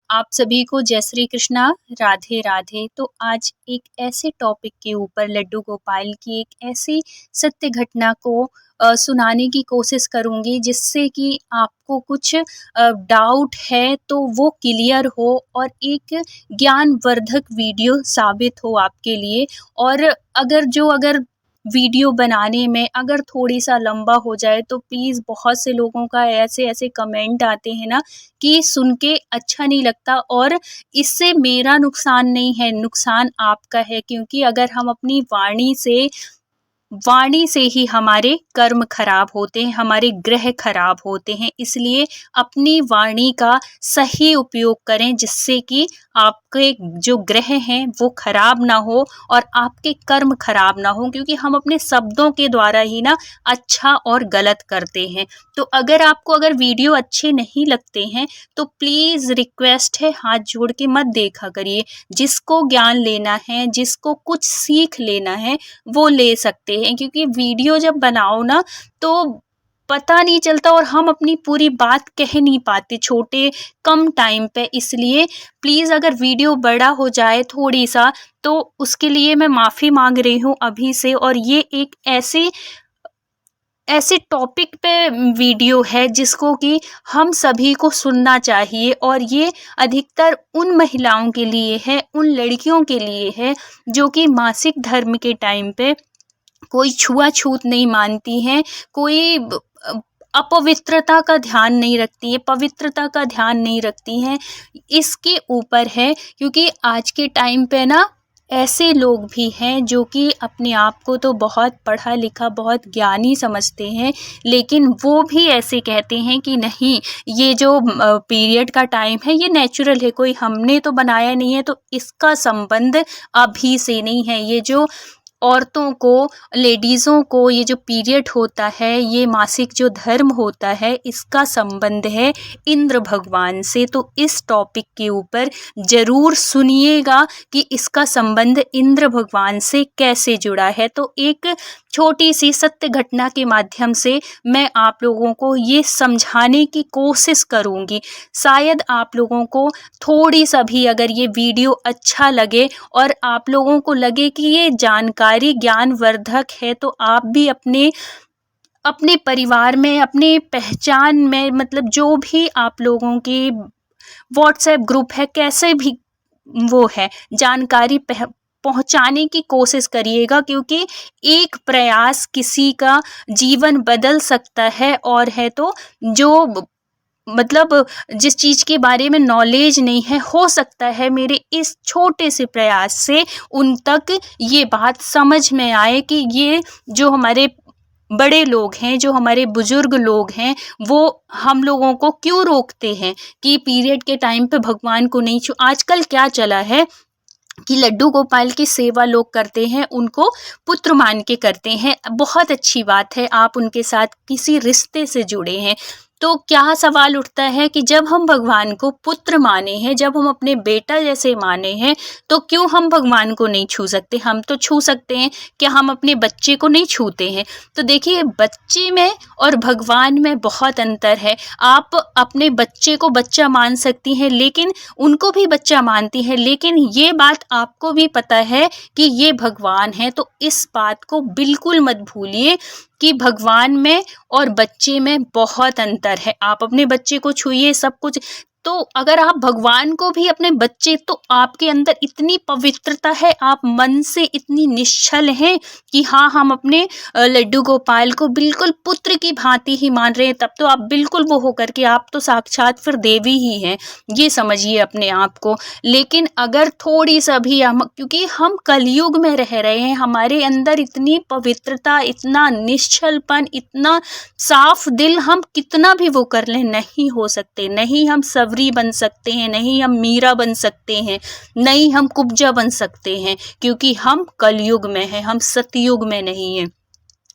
आप सभी को जय श्री कृष्णा, राधे राधे। तो आज एक ऐसे टॉपिक के ऊपर लड्डू गोपाल की एक ऐसी सत्य घटना को सुनाने की कोशिश करूँगी जिससे कि आपको कुछ डाउट है तो वो क्लियर हो और एक ज्ञानवर्धक वीडियो साबित हो आपके लिए। और अगर वीडियो बनाने में अगर थोड़ी-सा लंबा हो जाए तो प्लीज़, बहुत से लोगों का ऐसे-ऐसे कमेंट आते हैं ना कि सुन के अच्छा नहीं लगता, और इससे मेरा नुकसान नहीं है, नुकसान आपका है, क्योंकि अगर हम अपनी वाणी से ही हमारे कर्म खराब होते हैं, हमारे ग्रह खराब होते हैं। इसलिए अपनी वाणी का सही उपयोग करें जिससे कि आपके जो ग्रह हैं वो खराब ना हो और आपके कर्म खराब ना हो, क्योंकि हम अपने शब्दों के द्वारा ही ना अच्छा और गलत करते हैं। तो अगर वीडियो अच्छे नहीं लगते हैं तो प्लीज़ रिक्वेस्ट है, हाथ जोड़ के मत देखा करिए। जिसको ज्ञान लेना है, जिसको कुछ सीख लेना है वो ले सकते हैं, क्योंकि वीडियो जब बनाओ ना तो पता नहीं चलता और हम अपनी पूरी बात कह नहीं पाते छोटे कम टाइम पे। इसलिए प्लीज़, अगर वीडियो बड़ा हो जाए थोड़ी सा तो उसके लिए मैं माफ़ी मांग रही हूँ अभी से। और ये एक ऐसे टॉपिक पे वीडियो है जिसको कि हम सभी को सुनना चाहिए, और ये अधिकतर उन महिलाओं के लिए है, उन लड़कियों के लिए है जो कि मासिक धर्म के टाइम पे कोई छुआछूत नहीं मानती हैं, कोई अपवित्रता का ध्यान नहीं रखती है, पवित्रता का ध्यान नहीं रखती हैं। इसके ऊपर है, क्योंकि आज के टाइम पे ना ऐसे लोग भी हैं जो कि अपने आप को तो बहुत पढ़ा लिखा, बहुत ज्ञानी समझते हैं, लेकिन वो भी ऐसे कहते हैं कि नहीं, ये जो पीरियड का टाइम है ये नेचुरल है, कोई हमने तो बनाया नहीं है, तो इसका संबंध अभी से नहीं है। ये जो औरतों को, लेडीज़ों को ये जो पीरियड होता है, ये मासिक जो धर्म होता है, इसका संबंध है इंद्र भगवान से। तो इस टॉपिक के ऊपर ज़रूर सुनिएगा कि इसका संबंध इंद्र भगवान से कैसे जुड़ा है। तो एक छोटी सी सत्य घटना के माध्यम से मैं आप लोगों को ये समझाने की कोशिश करूँगी। शायद आप लोगों को थोड़ी सा भी अगर ये वीडियो अच्छा लगे और आप लोगों को लगे कि ये जानकारी ज्ञानवर्धक है, तो आप भी अपने अपने परिवार में, अपने पहचान में, मतलब जो भी आप लोगों की व्हाट्सएप ग्रुप है, कैसे भी वो है, जानकारी पहुंचाने की कोशिश करिएगा, क्योंकि एक प्रयास किसी का जीवन बदल सकता है। और है तो जो मतलब जिस चीज़ के बारे में नॉलेज नहीं है, हो सकता है मेरे इस छोटे से प्रयास से उन तक ये बात समझ में आए कि ये जो हमारे बड़े लोग हैं, जो हमारे बुजुर्ग लोग हैं, वो हम लोगों को क्यों रोकते हैं कि पीरियड के टाइम पे भगवान को नहीं छू। आजकल क्या चला है कि लड्डू गोपाल की सेवा लोग करते हैं, उनको पुत्र मान के करते हैं। बहुत अच्छी बात है, आप उनके साथ किसी रिश्ते से जुड़े हैं। तो क्या सवाल उठता है कि जब हम भगवान को पुत्र माने हैं, जब हम अपने बेटा जैसे माने हैं, तो क्यों हम भगवान को नहीं छू सकते? हम तो छू सकते हैं, क्या हम अपने बच्चे को नहीं छूते हैं? तो देखिए, बच्चे में और भगवान में बहुत अंतर है। आप अपने बच्चे को बच्चा मान सकती हैं, लेकिन उनको भी बच्चा मानती हैं, लेकिन ये बात आपको भी पता है कि ये भगवान है। तो इस बात को बिल्कुल मत भूलिए कि भगवान में और बच्चे में बहुत अंतर है। आप अपने बच्चे को छूइए सब कुछ, तो अगर आप भगवान को भी अपने बच्चे, तो आपके अंदर इतनी पवित्रता है, आप मन से इतनी निश्चल हैं कि हाँ, हम अपने लड्डू गोपाल को बिल्कुल पुत्र की भांति ही मान रहे हैं, तब तो आप बिल्कुल वो होकर के आप तो साक्षात फिर देवी ही हैं, ये समझिए अपने आप को। लेकिन अगर थोड़ी सा भी क्योंकि हम कलयुग में रह रहे हैं, हमारे अंदर इतनी पवित्रता, इतना निश्चलपन, इतना साफ दिल, हम कितना भी वो कर लें नहीं हो सकते। नहीं हम सबरी बन सकते हैं, नहीं हम मीरा बन सकते हैं, नहीं हम कुब्जा बन सकते हैं, क्योंकि हम कलयुग में हैं, हम सतयुग में नहीं हैं।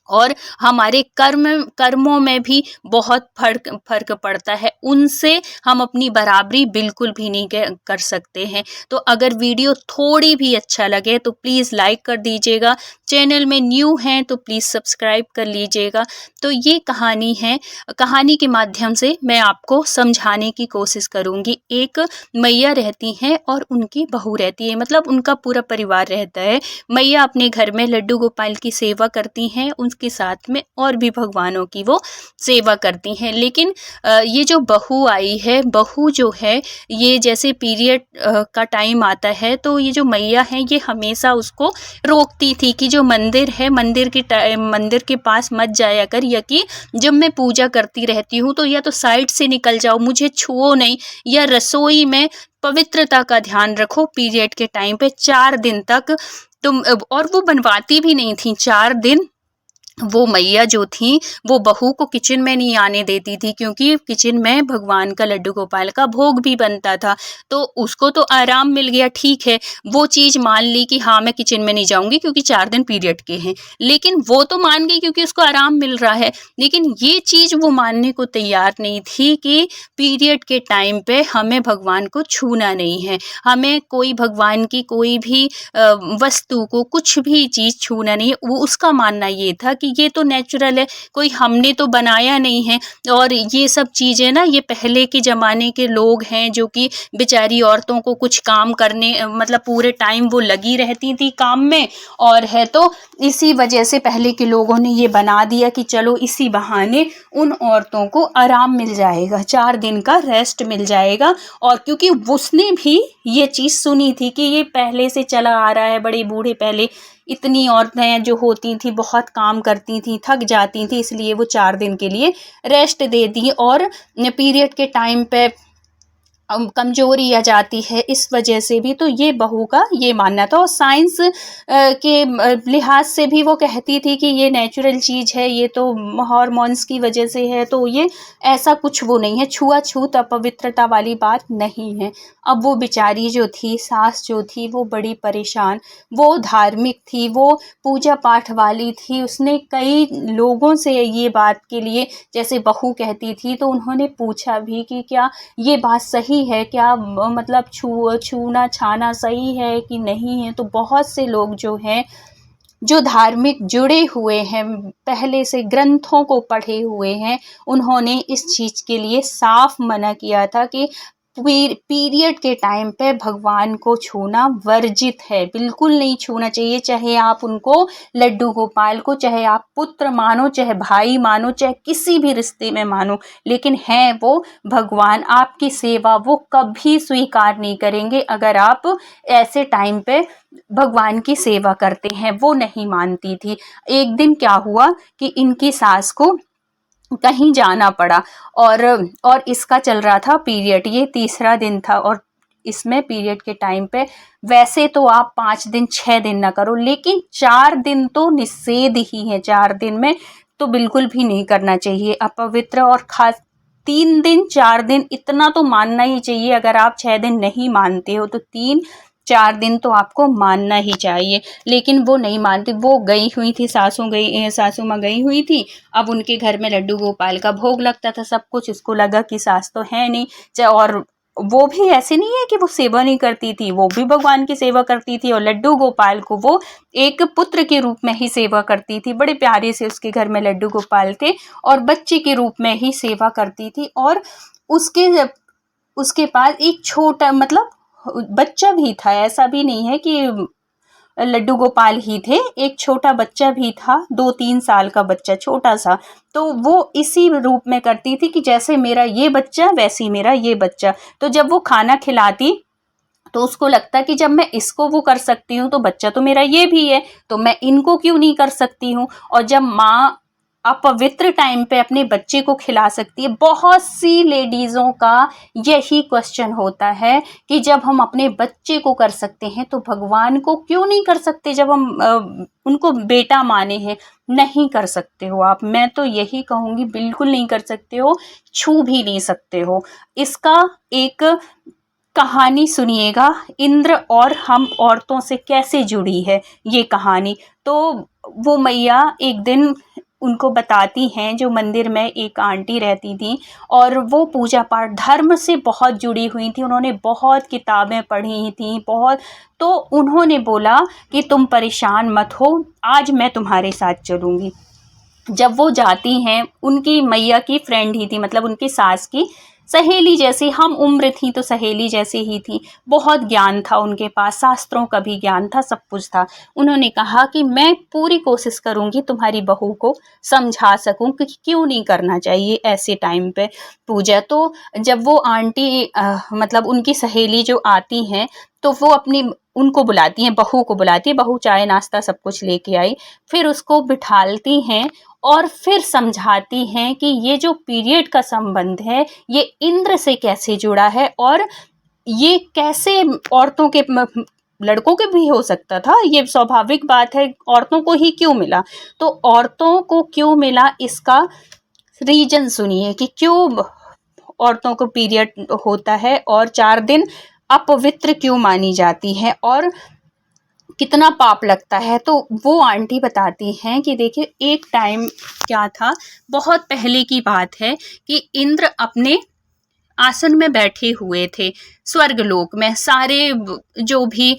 और हमारे कर्मों में भी बहुत फर्क पड़ता है, उनसे हम अपनी बराबरी बिल्कुल भी नहीं कर सकते हैं। तो अगर वीडियो थोड़ी भी अच्छा लगे तो प्लीज़ लाइक कर दीजिएगा, चैनल में न्यू हैं तो प्लीज़ सब्सक्राइब कर लीजिएगा। तो ये कहानी है, कहानी के माध्यम से मैं आपको समझाने की कोशिश करूँगी। एक मैया रहती हैं और उनकी बहू रहती है, मतलब उनका पूरा परिवार रहता है। मैया अपने घर में लड्डू गोपाल की सेवा करती हैं, उनके साथ में और भी भगवानों की वो सेवा करती हैं। लेकिन ये जो बहू आई है, बहू जो है ये जैसे पीरियड का टाइम आता है तो ये जो मैया हैं ये हमेशा उसको रोकती थी कि जो मंदिर है, मंदिर के पास मत जाया कर, या कि जब मैं पूजा करती रहती हूँ तो या तो साइड से निकल जाओ, मुझे छुओ नहीं, या रसोई में पवित्रता का ध्यान रखो पीरियड के टाइम पे 4 दिन तक तुम। और वो बनवाती भी नहीं थी 4 दिन। वो मैया जो थी वो बहू को किचन में नहीं आने देती थी, क्योंकि किचन में भगवान का लड्डू गोपाल का भोग भी बनता था। तो उसको तो आराम मिल गया, ठीक है, वो चीज़ मान ली कि हाँ मैं किचन में नहीं जाऊंगी क्योंकि 4 दिन पीरियड के हैं। लेकिन वो तो मान गई क्योंकि उसको आराम मिल रहा है, लेकिन ये चीज़ वो मानने को तैयार नहीं थी कि पीरियड के टाइम पे हमें भगवान को छूना नहीं है, हमें कोई भगवान की कोई भी वस्तु को, कुछ भी चीज़ छूना नहीं है। वो उसका मानना ये था कि ये तो नेचुरल है, कोई हमने तो बनाया नहीं है। और ये सब चीज़ें ना, ये पहले के ज़माने के लोग हैं जो कि बेचारी औरतों को कुछ काम करने, मतलब पूरे टाइम वो लगी रहती थी काम में, और है तो इसी वजह से पहले के लोगों ने ये बना दिया कि चलो इसी बहाने उन औरतों को आराम मिल जाएगा, 4 दिन का रेस्ट मिल जाएगा। और क्योंकि उसने भी ये चीज़ सुनी थी कि ये पहले से चला आ रहा है, बड़े बूढ़े पहले इतनी औरतें जो होती थी बहुत काम करती थी, थक जाती थी, इसलिए वो 4 दिन के लिए रेस्ट दे दी। और पीरियड के टाइम पे कमजोरी आ जाती है, इस वजह से भी तो ये बहू का ये मानना था। और साइंस के लिहाज से भी वो कहती थी कि ये नेचुरल चीज़ है, ये तो हार्मोन्स की वजह से है, तो ये ऐसा कुछ वो नहीं है, छुआछूत अपवित्रता वाली बात नहीं है। अब वो बेचारी जो थी, सास जो थी, वो बड़ी परेशान, वो धार्मिक थी, वो पूजा पाठ वाली थी। उसने कई लोगों से ये बात के लिए, जैसे बहू कहती थी तो उन्होंने पूछा भी कि क्या ये बात सही है, क्या मतलब छूना छाना सही है कि नहीं है। तो बहुत से लोग जो हैं, जो धार्मिक जुड़े हुए हैं, पहले से ग्रंथों को पढ़े हुए हैं, उन्होंने इस चीज़ के लिए साफ मना किया था कि पीरियड के टाइम पे भगवान को छूना वर्जित है, बिल्कुल नहीं छूना चाहिए। चाहे आप उनको लड्डू गोपाल को, चाहे आप पुत्र मानो, चाहे भाई मानो, चाहे किसी भी रिश्ते में मानो, लेकिन हैं वो भगवान, आपकी सेवा वो कभी स्वीकार नहीं करेंगे अगर आप ऐसे टाइम पे भगवान की सेवा करते हैं। वो नहीं मानती थी। एक दिन क्या हुआ कि इनकी सास को कहीं जाना पड़ा, और इसका चल रहा था पीरियड, ये 3रा दिन था। और इसमें पीरियड के टाइम पे वैसे तो आप 5 दिन 6 दिन ना करो, लेकिन 4 दिन तो निषेध ही है। 4 दिन में तो बिल्कुल भी नहीं करना चाहिए, अपवित्र। और खास 3 दिन 4 दिन इतना तो मानना ही चाहिए। अगर आप 6 दिन नहीं मानते हो तो 3-4 दिन तो आपको मानना ही चाहिए। लेकिन वो नहीं मानती, वो गई हुई थी, सासू माँ गई हुई थी। अब उनके घर में लड्डू गोपाल का भोग लगता था, सब कुछ। इसको लगा कि सास तो है नहीं, और वो भी ऐसे नहीं है कि वो सेवा नहीं करती थी, वो भी भगवान की सेवा करती थी। और लड्डू गोपाल को वो एक पुत्र के रूप में ही सेवा करती थी, बड़े प्यारे से उसके घर में लड्डू गोपाल थे, और बच्चे के रूप में ही सेवा करती थी। और उसके पास एक छोटा, मतलब बच्चा भी था, ऐसा भी नहीं है कि लड्डू गोपाल ही थे, एक छोटा बच्चा भी था, 2-3 साल का बच्चा, छोटा सा। तो वो इसी रूप में करती थी कि जैसे मेरा ये बच्चा वैसे मेरा ये बच्चा। तो जब वो खाना खिलाती तो उसको लगता कि जब मैं इसको वो कर सकती हूँ तो बच्चा तो मेरा ये भी है, तो मैं इनको क्यों नहीं कर सकती हूँ। और जब माँ अपवित्र टाइम पे अपने बच्चे को खिला सकती है, बहुत सी लेडीज़ों का यही क्वेश्चन होता है कि जब हम अपने बच्चे को कर सकते हैं तो भगवान को क्यों नहीं कर सकते, जब हम उनको बेटा माने हैं। नहीं कर सकते हो आप, मैं तो यही कहूँगी, बिल्कुल नहीं कर सकते हो, छू भी नहीं सकते हो। इसका एक कहानी सुनिएगा, इंद्र और हम औरतों से कैसे जुड़ी है ये कहानी। तो वो मैया एक दिन उनको बताती हैं, जो मंदिर में एक आंटी रहती थी और वो पूजा पाठ धर्म से बहुत जुड़ी हुई थी, उन्होंने बहुत किताबें पढ़ी थी बहुत। तो उन्होंने बोला कि तुम परेशान मत हो, आज मैं तुम्हारे साथ चलूँगी। जब वो जाती हैं, उनकी मैया की फ्रेंड ही थी, मतलब उनकी सास की सहेली जैसी हम उम्र थी, तो सहेली जैसी ही थी। बहुत ज्ञान था उनके पास, शास्त्रों का भी ज्ञान था, सब कुछ था। उन्होंने कहा कि मैं पूरी कोशिश करूँगी तुम्हारी बहू को समझा सकूँ कि क्यों नहीं करना चाहिए ऐसे टाइम पे पूजा। तो जब वो आंटी मतलब उनकी सहेली जो आती हैं, तो वो अपनी उनको बुलाती हैं, बहू को बुलाती है, बहू चाय नाश्ता सब कुछ लेके आई, फिर उसको बिठालती हैं और फिर समझाती हैं कि ये जो पीरियड का संबंध है ये इंद्र से कैसे जुड़ा है और ये कैसे औरतों के लड़कों के भी हो सकता था, ये स्वाभाविक बात है, औरतों को ही क्यों मिला। तो औरतों को क्यों मिला इसका रीजन सुनिए कि क्यों औरतों को पीरियड होता है और 4 दिन अपवित्र क्यों मानी जाती है और कितना पाप लगता है। तो वो आंटी बताती हैं कि देखिए एक टाइम क्या था, बहुत पहले की बात है कि इंद्र अपने आसन में बैठे हुए थे स्वर्गलोक में। सारे जो भी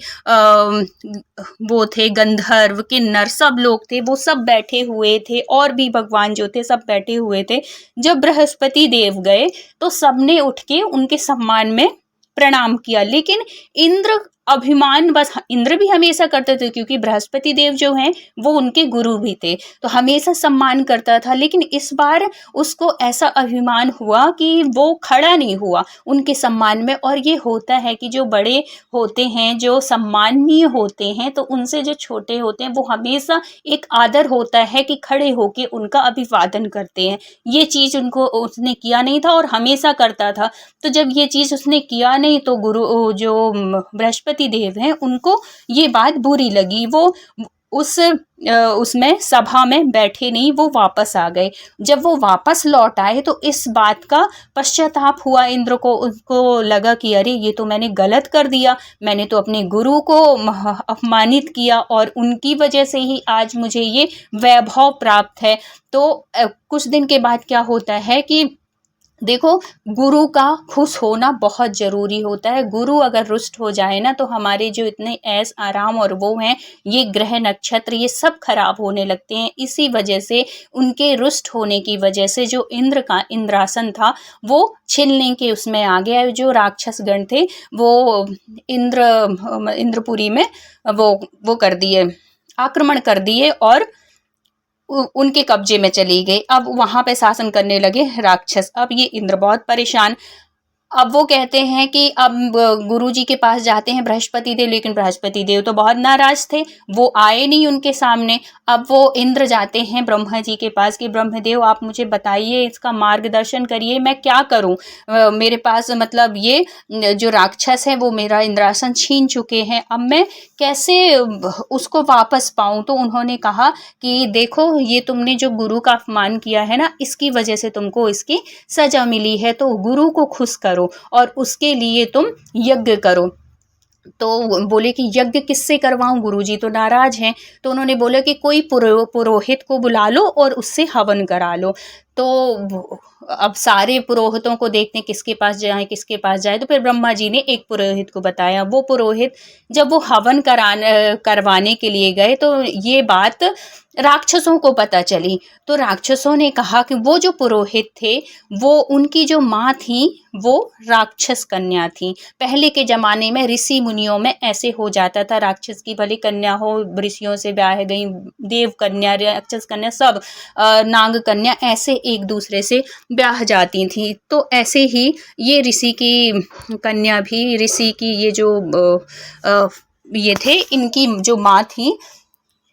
वो थे गंधर्व किन्नर सब लोग थे, वो सब बैठे हुए थे और भी भगवान जो थे सब बैठे हुए थे। जब बृहस्पति देव गए तो सबने उठ के उनके सम्मान में प्रणाम किया, लेकिन इंद्र अभिमान बस, इंद्र भी हमेशा करते थे क्योंकि बृहस्पति देव जो हैं वो उनके गुरु भी थे, तो हमेशा सम्मान करता था। लेकिन इस बार उसको ऐसा अभिमान हुआ कि वो खड़ा नहीं हुआ उनके सम्मान में। और ये होता है कि जो बड़े होते हैं, जो सम्माननीय होते हैं, तो उनसे जो छोटे होते हैं वो हमेशा एक आदर होता है कि खड़े होके उनका अभिवादन करते हैं। ये चीज़ उनको उसने किया नहीं था और हमेशा करता था। तो जब ये चीज़ उसने किया नहीं तो गुरु जो बृहस्पति देव हैं उनको ये बात बुरी लगी। वो उसमें सभा में बैठे नहीं, वो वापस आ गए। जब वो वापस लौट आए तो इस बात का पश्चाताप हुआ इंद्र को। उनको लगा कि अरे ये तो मैंने गलत कर दिया, मैंने तो अपने गुरु को अपमानित किया और उनकी वजह से ही आज मुझे ये वैभव प्राप्त है। तो कुछ दिन के बाद क्या होता है कि देखो, गुरु का खुश होना बहुत ज़रूरी होता है। गुरु अगर रुष्ट हो जाए ना तो हमारे जो इतने ऐश आराम और वो हैं, ये ग्रह नक्षत्र ये सब खराब होने लगते हैं। इसी वजह से उनके रुष्ट होने की वजह से जो इंद्र का इंद्रासन था वो छीनने के उसमें आ गया। जो राक्षस गण थे वो इंद्रपुरी में वो कर दिए, आक्रमण कर दिए और उनके कब्जे में चली गई। अब वहां पे शासन करने लगे राक्षस। अब ये इंद्र बहुत परेशान। अब वो कहते हैं कि अब गुरुजी के पास जाते हैं बृहस्पति देव, लेकिन बृहस्पति देव तो बहुत नाराज थे, वो आए नहीं उनके सामने। अब वो इंद्र जाते हैं ब्रह्मा जी के पास कि ब्रह्मदेव आप मुझे बताइए, इसका मार्गदर्शन करिए, मैं क्या करूं। मेरे पास मतलब ये जो राक्षस है वो मेरा इंद्रासन छीन चुके हैं, अब मैं कैसे उसको वापस पाऊं। तो उन्होंने कहा कि देखो, ये तुमने जो गुरु का अपमान किया है ना, इसकी वजह से तुमको इसकी सजा मिली है, तो गुरु को खुश करो और उसके लिए तुम यज्ञ करो। तो बोले कि यज्ञ किससे करवाऊं, गुरुजी तो नाराज हैं। तो उन्होंने बोला कि कोई पुरोहित को बुला लो और उससे हवन करा लो। तो अब सारे पुरोहितों को देखते किसके पास जाए किसके पास जाए। तो फिर ब्रह्मा जी ने एक पुरोहित को बताया। वो पुरोहित जब वो हवन करवाने के लिए गए तो ये बात राक्षसों को पता चली। तो राक्षसों ने कहा कि वो जो पुरोहित थे वो उनकी जो माँ थी वो राक्षस कन्या थी। पहले के ज़माने में ऋषि मुनियों में ऐसे हो जाता था, राक्षस की भले कन्या हो, ऋषियों से ब्याह गई, देव कन्या राक्षस कन्या सब नाग कन्या ऐसे एक दूसरे से ब्याह जाती थी। तो ऐसे ही ये ऋषि की कन्या भी, ऋषि की ये जो ये थे, इनकी जो माँ थी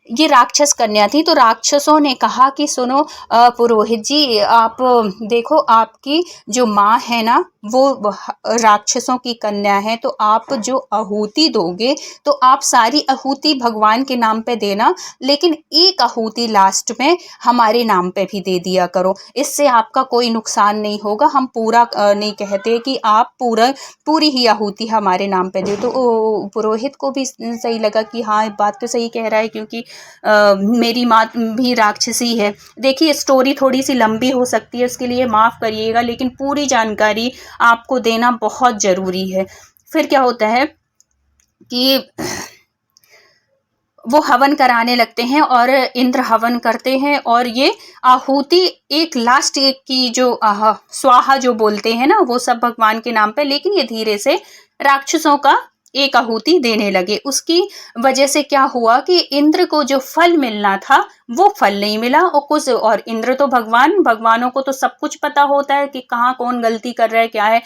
ये राक्षस कन्या थी। तो राक्षसों ने कहा कि सुनो पुरोहित जी, आप देखो आपकी जो माँ है ना वो राक्षसों की कन्या है, तो आप जो आहुति दोगे तो आप सारी आहुति भगवान के नाम पे देना, लेकिन एक आहुति लास्ट में हमारे नाम पे भी दे दिया करो, इससे आपका कोई नुकसान नहीं होगा। हम पूरा नहीं कहते कि आप पूरी ही आहुति हमारे नाम पे दे। तो पुरोहित को भी सही लगा कि हाँ बात तो सही कह रहा है, क्योंकि मेरी माँ भी राक्षसी है। देखिए स्टोरी थोड़ी सी लंबी हो सकती है, उसके लिए माफ़ करिएगा, लेकिन पूरी जानकारी आपको देना बहुत ज़रूरी है। फिर क्या होता है कि वो हवन कराने लगते हैं और इंद्र हवन करते हैं, और ये आहुति एक लास्ट एक की जो स्वाहा जो बोलते हैं ना, वो सब भगवान के नाम पे, लेकिन ये धीरे से राक्षसों का एक आहुति देने लगे। उसकी वजह से क्या हुआ कि इंद्र को जो फल मिलना था वो फल नहीं मिला, और इंद्र तो भगवानों को तो सब कुछ पता होता है कि कहाँ कौन गलती कर रहा है क्या है।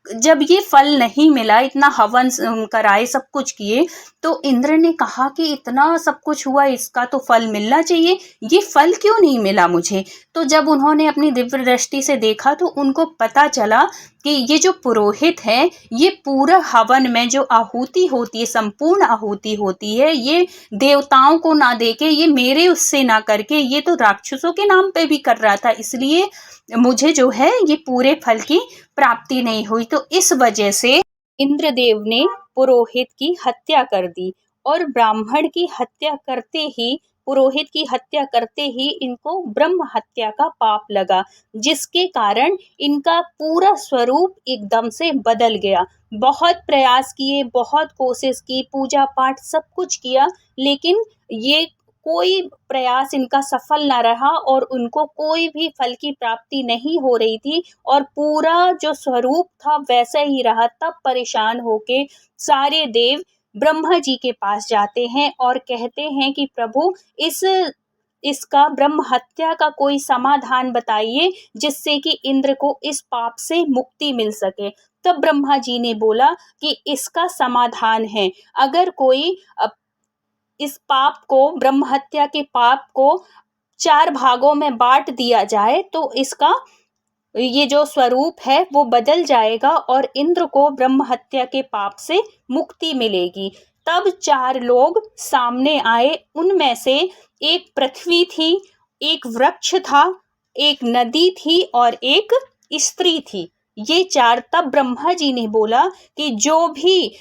जब ये फल नहीं मिला, इतना हवन कराए, सब कुछ किए, तो इंद्र ने कहा कि इतना सब कुछ हुआ, इसका तो फल मिलना चाहिए, ये फल क्यों नहीं मिला मुझे। तो जब उन्होंने अपनी दिव्य दृष्टि से देखा तो उनको पता चला कि ये जो पुरोहित है, ये पूरा हवन में जो आहुति होती है, संपूर्ण आहुति होती है, ये देवताओं को ना देके, ये मेरे उससे ना करके, ये तो राक्षसों के नाम पे भी कर रहा था, इसलिए मुझे जो है ये पूरे फल की प्राप्ति नहीं हुई। तो इस वजह से इंद्रदेव ने पुरोहित की हत्या कर दी, और ब्राह्मण की हत्या करते ही, पुरोहित की हत्या करते ही इनको ब्रह्म हत्या का पाप लगा, जिसके कारण इनका पूरा स्वरूप एकदम से बदल गया। बहुत प्रयास किए, बहुत कोशिश की, पूजा पाठ सब कुछ किया, लेकिन ये कोई प्रयास इनका सफल ना रहा, और उनको कोई भी फल की प्राप्ति नहीं हो रही थी, और पूरा जो स्वरूप था वैसा ही रहा। तब परेशान होके सारे देव ब्रह्मा जी के पास जाते हैं और कहते हैं कि प्रभु, इसका ब्रह्म हत्या का कोई समाधान बताइए, जिससे कि इंद्र को इस पाप से मुक्ति मिल सके। तब ब्रह्मा जी ने बोला कि इसका समाधान है, अगर कोई इस पाप को, ब्रह्म हत्या के पाप को 4 भागों में बांट दिया जाए, तो इसका ये जो स्वरूप है वो बदल जाएगा, और इंद्र को ब्रह्म हत्या के पाप से मुक्ति मिलेगी। तब 4 लोग सामने आए, उनमें से एक पृथ्वी थी, एक वृक्ष था, एक नदी थी और एक स्त्री थी। ये 4, तब ब्रह्मा जी ने बोला कि जो भी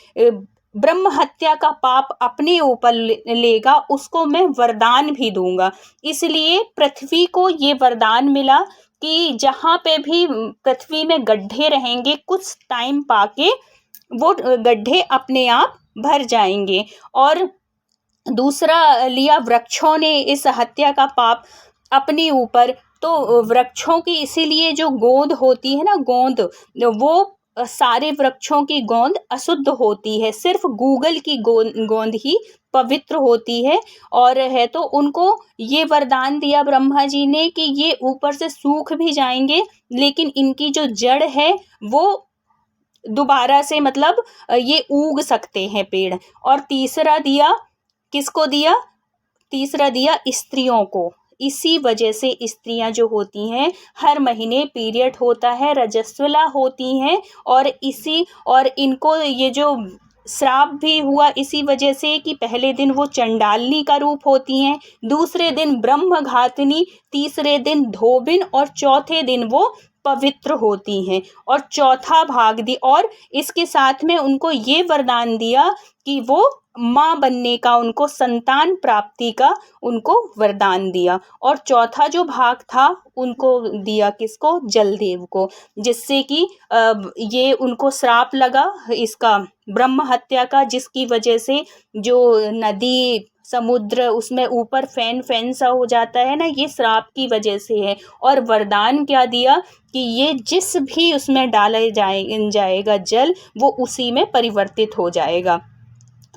ब्रह्म हत्या का पाप अपने ऊपर लेगा, उसको मैं वरदान भी दूंगा। इसलिए पृथ्वी को ये वरदान मिला कि जहाँ पे भी पृथ्वी में गड्ढे रहेंगे, कुछ टाइम पाके वो गड्ढे अपने आप भर जाएंगे। और दूसरा लिया वृक्षों ने इस हत्या का पाप अपने ऊपर, तो वृक्षों की इसीलिए जो गोंद होती है ना, गोंद, वो सारे वृक्षों की गोंद अशुद्ध होती है, सिर्फ गूगल की गोंद ही पवित्र होती है। और है तो उनको ये वरदान दिया ब्रह्मा जी ने कि ये ऊपर से सूख भी जाएंगे, लेकिन इनकी जो जड़ है वो दोबारा से, मतलब ये उग सकते हैं पेड़। और तीसरा दिया, किसको दिया? तीसरा दिया स्त्रियों को। इसी वजह से स्त्रियां जो होती हैं, हर महीने पीरियड होता है, रजस्वला होती हैं, और इनको ये जो श्राप भी हुआ इसी वजह से कि पहले दिन वो चंडालनी का रूप होती हैं, दूसरे दिन ब्रह्मघातिनी, तीसरे दिन धोबिन, और चौथे दिन वो पवित्र होती हैं। और चौथा भाग दी, और इसके साथ में उनको ये वरदान दिया कि वो माँ बनने का, उनको संतान प्राप्ति का उनको वरदान दिया। और चौथा जो भाग था उनको दिया किसको? जलदेव को, जिससे कि ये उनको श्राप लगा इसका ब्रह्म हत्या का, जिसकी वजह से जो नदी, समुद्र, उसमें ऊपर फैन सा हो जाता है ना, ये श्राप की वजह से है। और वरदान क्या दिया कि ये जिस भी उसमें डाला जाएगा जल, वो उसी में परिवर्तित हो जाएगा।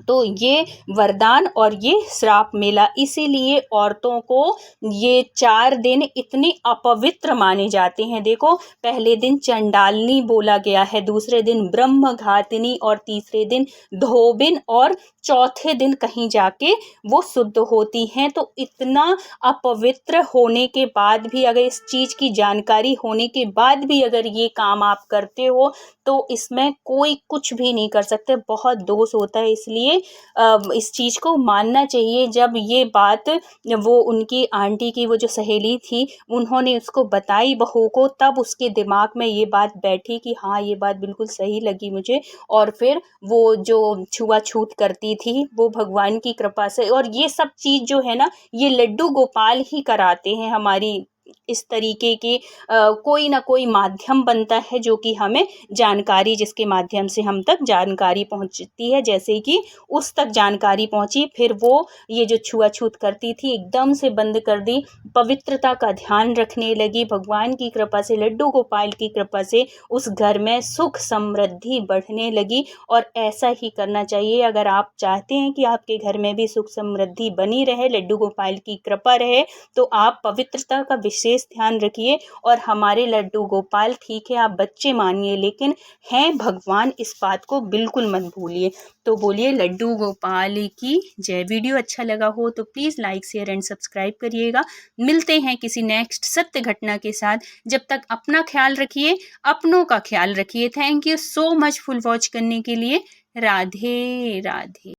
तो ये वरदान और ये श्राप मिला, इसीलिए औरतों को ये 4 दिन इतने अपवित्र माने जाते हैं। देखो, पहले दिन चंडालनी बोला गया है, दूसरे दिन ब्रह्मघातिनी, और तीसरे दिन धोबिन, और चौथे दिन कहीं जाके वो शुद्ध होती हैं। तो इतना अपवित्र होने के बाद भी, अगर इस चीज़ की जानकारी होने के बाद भी अगर ये काम आप करते हो, तो इसमें कोई कुछ भी नहीं कर सकते, बहुत दोष होता है। इसलिए लिए इस चीज़ को मानना चाहिए। जब ये बात वो उनकी आंटी की वो जो सहेली थी उन्होंने उसको बताई बहू को, तब उसके दिमाग में ये बात बैठी कि हाँ ये बात बिल्कुल सही लगी मुझे। और फिर वो जो छुआछूत करती थी वो भगवान की कृपा से, और ये सब चीज़ जो है ना ये लड्डू गोपाल ही कराते हैं हमारी। इस तरीके के कोई ना कोई माध्यम बनता है जो कि हमें जानकारी, जिसके माध्यम से हम तक जानकारी पहुंचती है। जैसे कि उस तक जानकारी पहुंची, फिर वो ये जो छुआछूत करती थी एकदम से बंद कर दी, पवित्रता का ध्यान रखने लगी। भगवान की कृपा से, लड्डू गोपाल की कृपा से उस घर में सुख समृद्धि बढ़ने लगी। और ऐसा ही करना चाहिए। अगर आप चाहते हैं कि आपके घर में भी सुख समृद्धि बनी रहे, लड्डू गोपाल की कृपा रहे, तो आप पवित्रता का विशेष ध्यान रखिए। और हमारे लड्डू गोपाल ठीक है आप बच्चे मानिए, लेकिन हैं भगवान, इस बात को बिल्कुल मत भूलिए। तो बोलिए लड्डू गोपाल की जय। वीडियो अच्छा लगा हो तो please like share and subscribe करिएगा। मिलते हैं किसी नेक्स्ट सत्य घटना के साथ। जब तक अपना ख्याल रखिए, अपनों का ख्याल रखिए। Thank you so much full watch करने के लिए। राधे राधे।